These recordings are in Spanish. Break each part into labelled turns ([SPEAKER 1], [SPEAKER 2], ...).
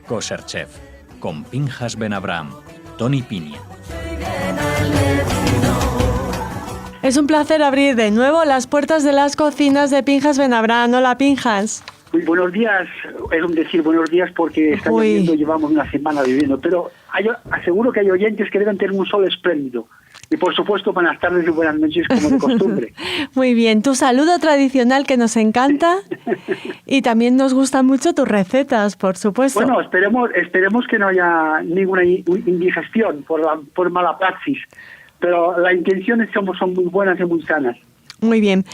[SPEAKER 1] Kosher Chef, con Pinchas Ben Abraham, Tony Piña.
[SPEAKER 2] Es un placer abrir de nuevo las puertas de las cocinas de Pinchas Ben Abraham. Hola, Pinchas.
[SPEAKER 3] Muy buenos días, es un decir buenos días porque está lloviendo, llevamos una semana viviendo, pero aseguro que hay oyentes que deben tener un sol espléndido. Y por supuesto, buenas tardes y buenas noches como de costumbre.
[SPEAKER 2] Muy bien, tu saludo tradicional que nos encanta y también nos gustan mucho tus recetas, por supuesto.
[SPEAKER 3] Bueno, esperemos que no haya ninguna indigestión por mala praxis, pero las intenciones son muy buenas y muy sanas.
[SPEAKER 2] Muy bien,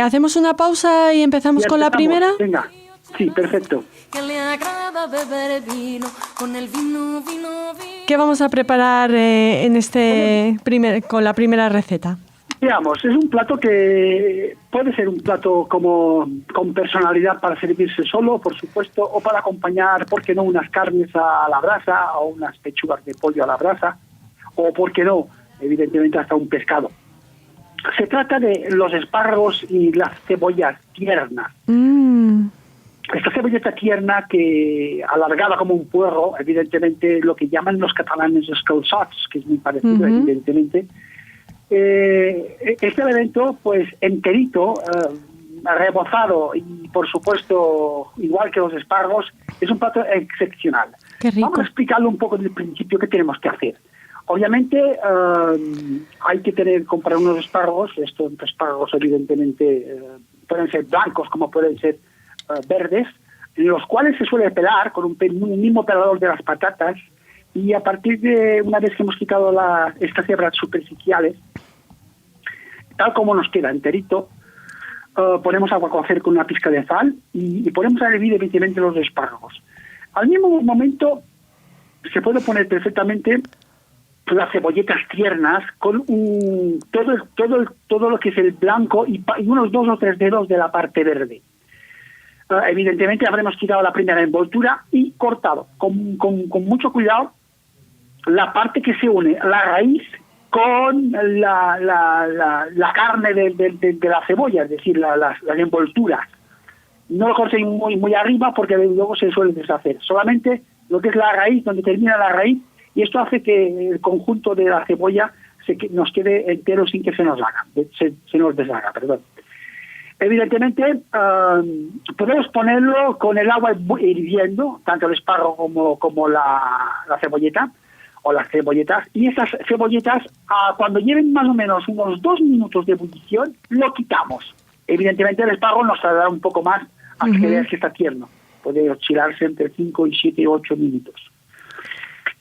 [SPEAKER 2] ¿hacemos una pausa y empezamos con la primera?
[SPEAKER 3] Venga, sí, perfecto.
[SPEAKER 2] ¿Qué vamos a preparar con la primera receta?
[SPEAKER 3] Digamos, es un plato que puede ser un plato con personalidad para servirse solo, por supuesto, o para acompañar, ¿por qué no?, unas carnes a la brasa o unas pechugas de pollo a la brasa, o ¿por qué no?, evidentemente hasta un pescado. Se trata de los espárragos y las cebollas tiernas. Esta cebolleta tierna que alargada como un puerro, evidentemente lo que llaman los catalanes escalçats, que es muy parecido, evidentemente. Este elemento, pues enterito, rebozado y por supuesto igual que los espárragos, es un plato excepcional.
[SPEAKER 2] Qué rico.
[SPEAKER 3] Vamos a explicarlo un poco desde el principio qué tenemos que hacer. Obviamente hay que comprar unos espárragos. Estos espárragos evidentemente pueden ser blancos como pueden ser verdes, en los cuales se suele pelar con un mismo pelador de las patatas, y a partir de una vez que hemos quitado estas hebras superficiales, tal como nos queda enterito, ponemos agua a cocer con una pizca de sal y ponemos a hervir evidentemente los espárragos. Al mismo momento se puede poner perfectamente las cebolletas tiernas con todo lo que es el blanco y unos 2 o 3 dedos de la parte verde. Evidentemente habremos quitado la primera envoltura y cortado con mucho cuidado la parte que se une, la raíz con la carne de la cebolla, es decir, las envolturas. No lo corten muy arriba porque luego se suele deshacer. Solamente lo que es la raíz, donde termina la raíz, y esto hace que el conjunto de la cebolla nos quede entero sin que se nos deshaga, perdón. Evidentemente, podemos ponerlo con el agua hirviendo, tanto el espárrago como la cebolleta, o las cebolletas, y esas cebolletas, cuando lleven más o menos unos 2 minutos de ebullición, lo quitamos. Evidentemente, el espárrago nos tardará un poco más hasta que veas que está tierno. Puede oscilarse entre 5 y 7 o 8 minutos.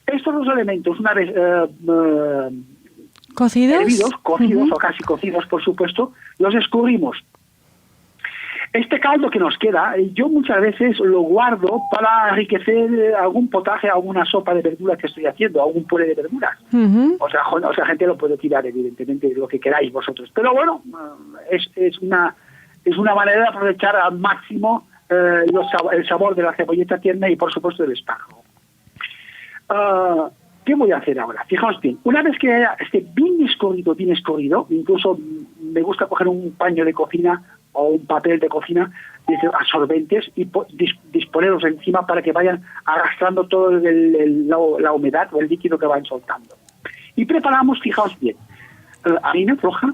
[SPEAKER 3] Estos dos elementos, una vez
[SPEAKER 2] ¿cocidos?
[SPEAKER 3] Cocidos o casi cocidos, por supuesto, los escurrimos. Este caldo que nos queda, yo muchas veces lo guardo para enriquecer algún potaje, alguna sopa de verduras que estoy haciendo, algún puré de verduras. O sea, gente lo puede tirar, evidentemente, lo que queráis vosotros. Pero bueno, es una manera de aprovechar al máximo el sabor de la cebolleta tierna y, por supuesto, del espárrago. ¿Qué voy a hacer ahora? Fijaos bien, una vez que esté bien escurrido, incluso me gusta coger un paño de cocina o un papel de cocina absorbentes y disponerlos encima para que vayan arrastrando toda la humedad o el líquido que van soltando. Y preparamos, fijaos bien, harina roja,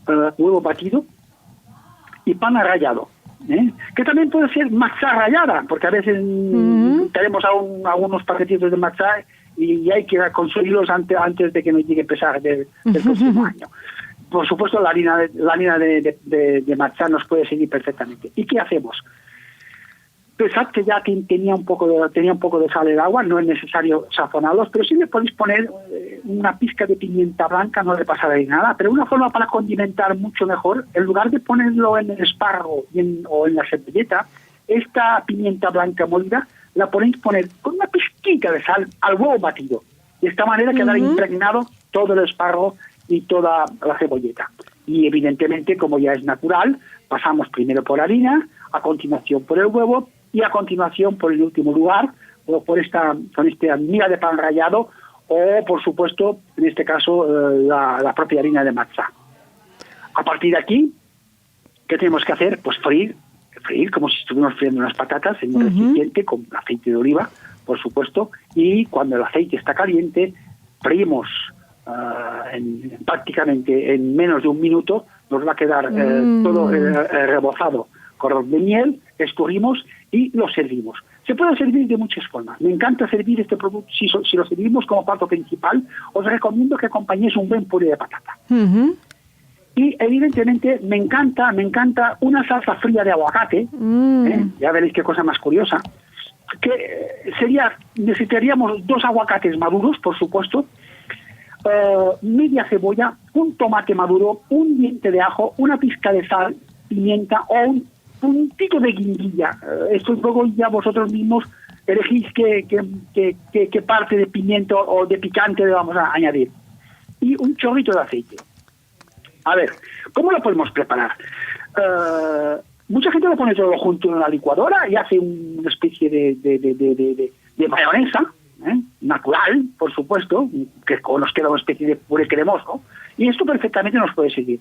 [SPEAKER 3] huevo batido y pan rallado. Que también puede ser matzá rallada, porque a veces tenemos algunos paquetitos de matzá y hay que conseguirlos antes de que nos llegue a pesar del próximo año. Por supuesto, la harina de matzá nos puede seguir perfectamente. ¿Y qué hacemos? Pensad que ya tenía un poco de sal el agua, no es necesario sazonarlos, pero sí le podéis poner una pizca de pimienta blanca, no le pasará nada, pero una forma para condimentar mucho mejor, en lugar de ponerlo en el espárrago o en la cebolleta, esta pimienta blanca molida la podéis poner con una pizquita de sal al huevo batido. De esta manera quedará impregnado todo el espárrago y toda la cebolleta. Y evidentemente, como ya es natural, pasamos primero por harina, a continuación por el huevo y a continuación por el último lugar, o con esta miga de pan rallado, o por supuesto, en este caso, la propia harina de matzá. A partir de aquí, ¿qué tenemos que hacer? Pues freír como si estuviéramos friendo unas patatas en un recipiente con aceite de oliva, por supuesto, y cuando el aceite está caliente, freímos prácticamente en menos de un minuto, nos va a quedar todo rebozado con de miel, escurrimos y lo servimos. Se puede servir de muchas formas. Me encanta servir este producto. Si lo servimos como plato principal, os recomiendo que acompañéis un buen puré de patata. Y evidentemente me encanta una salsa fría de aguacate. Ya veréis qué cosa más curiosa. Que necesitaríamos 2 aguacates maduros, por supuesto, media cebolla, un tomate maduro, un diente de ajo, una pizca de sal, pimienta o un puntito de guindilla. Esto luego ya vosotros mismos elegís qué parte de pimiento o de picante le vamos a añadir. Y un chorrito de aceite. A ver, ¿cómo lo podemos preparar? Mucha gente lo pone todo junto en la licuadora y hace una especie de mayonesa, natural, por supuesto, que nos queda una especie de puré cremoso, y esto perfectamente nos puede servir.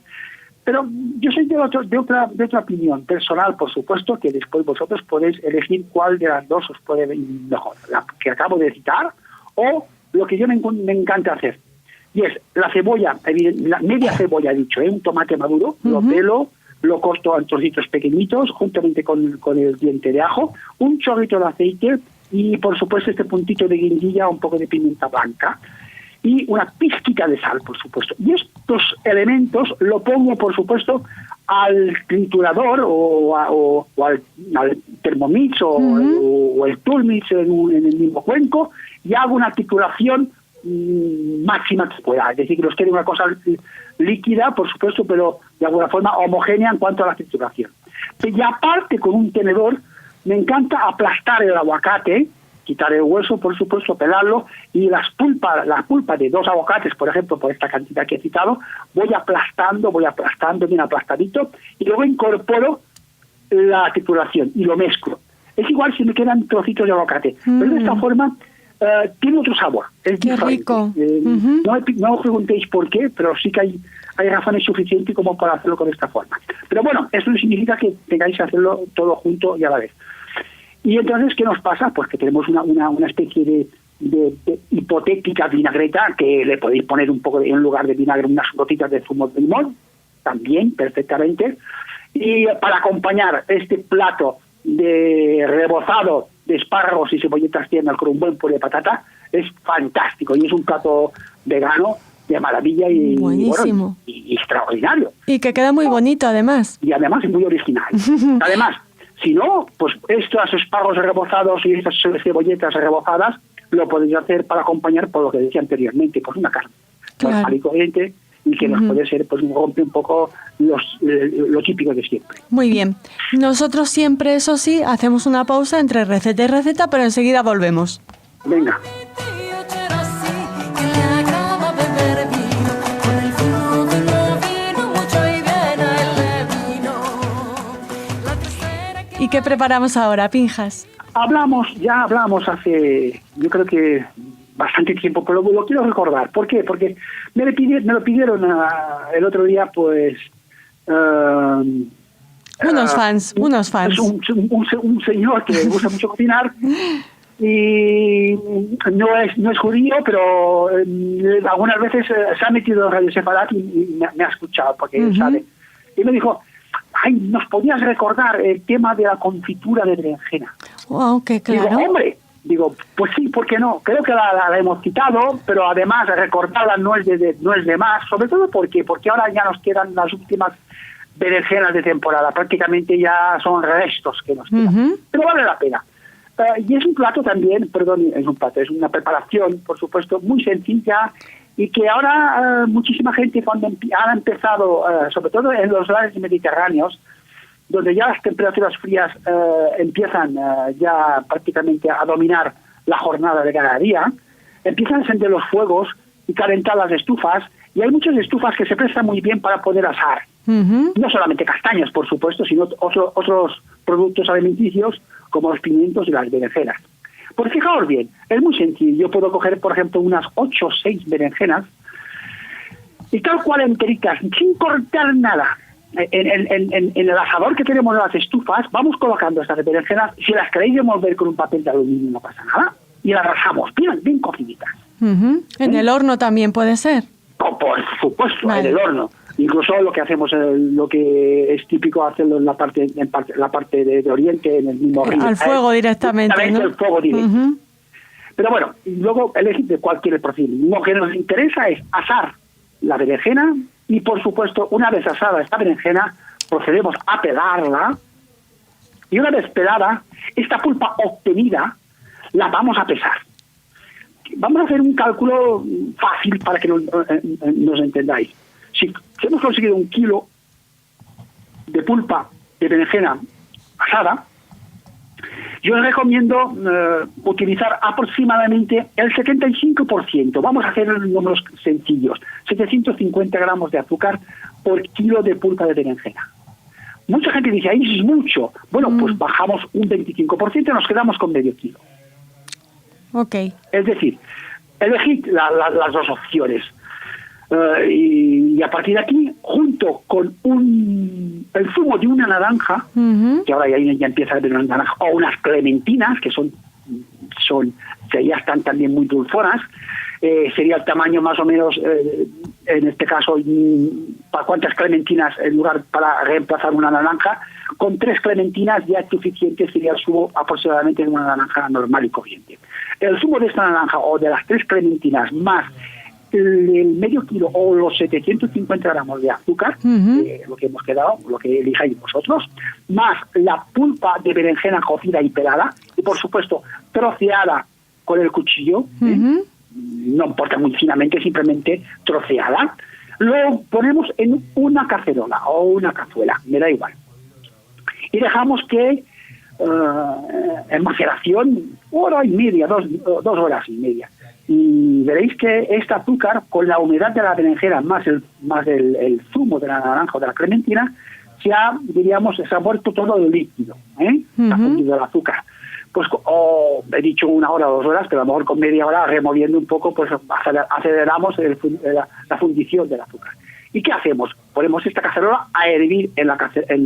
[SPEAKER 3] Pero yo soy de otra opinión personal, por supuesto, que después vosotros podéis elegir cuál de las dos os puede venir mejor, la que acabo de citar o lo que yo me encanta hacer. Y es la cebolla, la media cebolla, dicho, un tomate maduro, lo pelo, lo corto en trocitos pequeñitos, juntamente con el diente de ajo, un chorrito de aceite y, por supuesto, este puntito de guindilla, un poco de pimienta blanca y una pizquita de sal, por supuesto. Y estos elementos lo pongo, por supuesto, al triturador o al Thermomix o el Turmix en el mismo cuenco y hago una trituración máxima que pueda. Es decir, que nos quede una cosa líquida, por supuesto, pero de alguna forma homogénea en cuanto a la trituración. Y aparte, con un tenedor, me encanta aplastar el aguacate, quitar el hueso, por supuesto, pelarlo, y la pulpa de 2 aguacates, por ejemplo, por esta cantidad que he citado, voy aplastando bien aplastadito, y luego incorporo la trituración y lo mezclo. Es igual si me quedan trocitos de aguacate, pero de esta forma tiene otro sabor, es
[SPEAKER 2] Qué
[SPEAKER 3] diferente.
[SPEAKER 2] rico.
[SPEAKER 3] No os preguntéis por qué, pero sí que hay razones suficientes como para hacerlo con esta forma. Pero bueno, eso no significa que tengáis que hacerlo todo junto y a la vez. Y entonces, ¿qué nos pasa? Pues que tenemos una especie de hipotética vinagreta que le podéis poner un poco, en lugar de vinagre, unas gotitas de zumo de limón, también, perfectamente. Y para acompañar este plato de rebozado de espárragos y cebolletas tiernas con un buen puré de patata, es fantástico. Y es un plato vegano de maravilla y,
[SPEAKER 2] buenísimo.
[SPEAKER 3] Y extraordinario.
[SPEAKER 2] Y que queda muy bonito, además.
[SPEAKER 3] Y además es muy original. Además, si no, pues estos espárragos rebozados y estas cebolletas rebozadas lo podéis hacer para acompañar, por lo que decía anteriormente, pues una carne normal y corriente, y que nos puede ser, pues rompe un poco lo típico de siempre.
[SPEAKER 2] Muy bien. Nosotros siempre, eso sí, hacemos una pausa entre receta y receta, pero enseguida volvemos.
[SPEAKER 3] Venga.
[SPEAKER 2] ¿Y qué preparamos ahora, Pinjas?
[SPEAKER 3] Ya hablamos hace, yo creo que bastante tiempo, pero lo quiero recordar. ¿Por qué? Porque me lo pidieron el otro día, pues...
[SPEAKER 2] unos fans.
[SPEAKER 3] Un señor que le gusta mucho cocinar y no es judío, pero algunas veces se ha metido en Radio Sefarat y me ha escuchado, porque él sabe. Y me dijo... Ay, ¿nos podías recordar el tema de la confitura de berenjena?
[SPEAKER 2] Wow, qué claro.
[SPEAKER 3] Digo, hombre, pues sí, ¿por qué no? Creo que la hemos citado, pero además recordarla no es de más, sobre todo porque ahora ya nos quedan las últimas berenjenas de temporada, prácticamente ya son restos que nos quedan. Pero vale la pena. Y es un plato también, es una preparación, por supuesto, muy sencilla, y que ahora muchísima gente cuando han empezado, sobre todo en los lares mediterráneos, donde ya las temperaturas frías empiezan ya prácticamente a dominar la jornada de cada día, empiezan a encender los fuegos y calentar las estufas, y hay muchas estufas que se prestan muy bien para poder asar. No solamente castañas, por supuesto, sino otros productos alimenticios como los pimientos y las berenjenas. Pues fijaos bien, es muy sencillo. Yo puedo coger, por ejemplo, unas 8 o 6 berenjenas y tal cual enteritas, sin cortar nada. En el asador que tenemos de las estufas, vamos colocando estas berenjenas. Si las queréis envolver con un papel de aluminio, no pasa nada. y las rasamos, bien cociditas.
[SPEAKER 2] En el horno también puede ser.
[SPEAKER 3] Oh, por supuesto,
[SPEAKER 2] Vale.
[SPEAKER 3] en el horno. Incluso lo que hacemos, lo que es típico hacerlo en la parte de Oriente, en el mismo río.
[SPEAKER 2] Al fuego directamente, ¿no?
[SPEAKER 3] El fuego directo. Pero bueno, luego elegir de cualquier procedimiento. Lo que nos interesa es asar la berenjena y, por supuesto, una vez asada esta berenjena, procedemos a pelarla y una vez pelada, esta pulpa obtenida la vamos a pesar. Vamos a hacer un cálculo fácil para que nos entendáis. Si hemos conseguido 1 kilo de pulpa de berenjena asada, yo os recomiendo utilizar aproximadamente el 75%. Vamos a hacer números sencillos. 750 gramos de azúcar por kilo de pulpa de berenjena. Mucha gente dice, ahí es mucho. Bueno, pues bajamos un 25% y nos quedamos con medio kilo.
[SPEAKER 2] Ok.
[SPEAKER 3] Es decir, elegid las dos opciones. Y a partir de aquí, junto con el zumo de una naranja, que ahora ya empieza a ver una naranja, o unas clementinas, que que ya están también muy dulzonas, sería el tamaño más o menos, en este caso, para cuántas clementinas en lugar para reemplazar una naranja, con 3 clementinas ya es suficiente, sería el zumo aproximadamente de una naranja normal y corriente. El zumo de esta naranja o de las 3 clementinas más el medio kilo o los 750 gramos de azúcar, lo que hemos quedado, lo que elijáis vosotros, más la pulpa de berenjena cocida y pelada, y por supuesto troceada con el cuchillo, no importa muy finamente, simplemente troceada, lo ponemos en una cacerola o una cazuela, me da igual. Y dejamos que en maceración 1 hora y media, 2 horas y media. Y veréis que este azúcar, con la humedad de la berenjena más el zumo de la naranja o de la clementina, se ha vuelto todo el líquido, ha fundido el azúcar. Pues he dicho 1 hora o 2 horas, pero a lo mejor con media hora removiendo un poco, pues aceleramos la fundición del azúcar. ¿Y qué hacemos? Ponemos esta cacerola a hervir en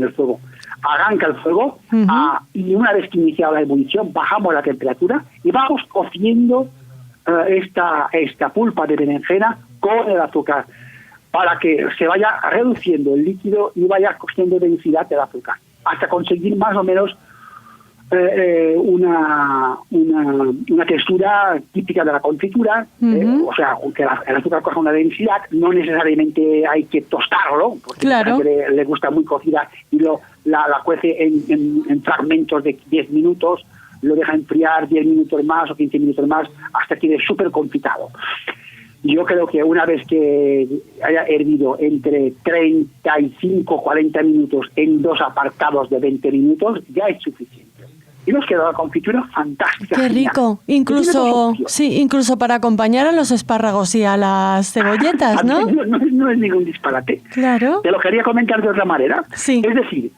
[SPEAKER 3] el fuego. Arranca el fuego y una vez que iniciada la ebullición bajamos la temperatura y vamos cociendo esta pulpa de berenjena con el azúcar para que se vaya reduciendo el líquido y vaya cogiendo densidad del azúcar hasta conseguir más o menos una textura típica de la confitura, o sea, aunque el azúcar coja una densidad, no necesariamente hay que tostarlo, porque a la gente le gusta muy cocida y la cuece en fragmentos de 10 minutos, lo deja enfriar 10 minutos más o 15 minutos más hasta que quede súper confitado. Yo creo que una vez que haya hervido entre 35 o 40 minutos en 2 apartados de 20 minutos, ya es suficiente. Y nos queda la confitura fantástica.
[SPEAKER 2] Qué rico. Incluso para acompañar a los espárragos y a las cebolletas, ¿no?
[SPEAKER 3] No es ningún disparate.
[SPEAKER 2] Claro.
[SPEAKER 3] Te lo quería comentar de otra manera.
[SPEAKER 2] Sí.
[SPEAKER 3] Es decir,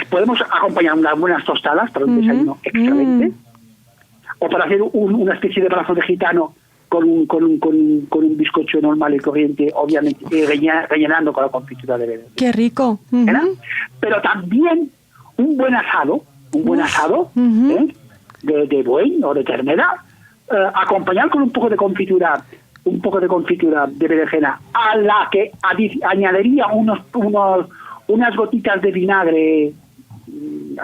[SPEAKER 3] podemos acompañar unas buenas tostadas para un desayuno excelente, o para hacer una especie de brazo de gitano con un bizcocho normal y corriente, obviamente, rellenando con la confitura de berenjena.
[SPEAKER 2] Qué rico.
[SPEAKER 3] Pero también un buen asado, de buey o de ternera, acompañar con un poco de confitura de berenjena, a la que añadiría unas gotitas de vinagre,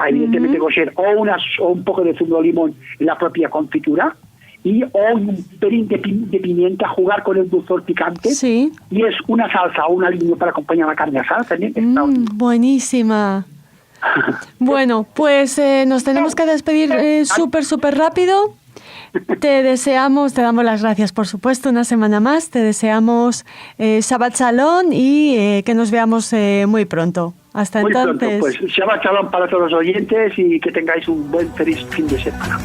[SPEAKER 3] evidentemente kosher, o un poco de zumo de limón en la propia confitura, o un pelín de pimienta, jugar con el dulzor picante, y es una salsa o un aliño para acompañar la carne asada también.
[SPEAKER 2] Buenísima. Bueno, pues nos tenemos que despedir súper rápido. Te damos las gracias, por supuesto, una semana más. Te deseamos Shabbat Shalom y que nos veamos muy pronto. Hasta entonces.
[SPEAKER 3] Muy pronto, pues Shabbat Shalom para todos los oyentes y que tengáis un feliz fin de semana.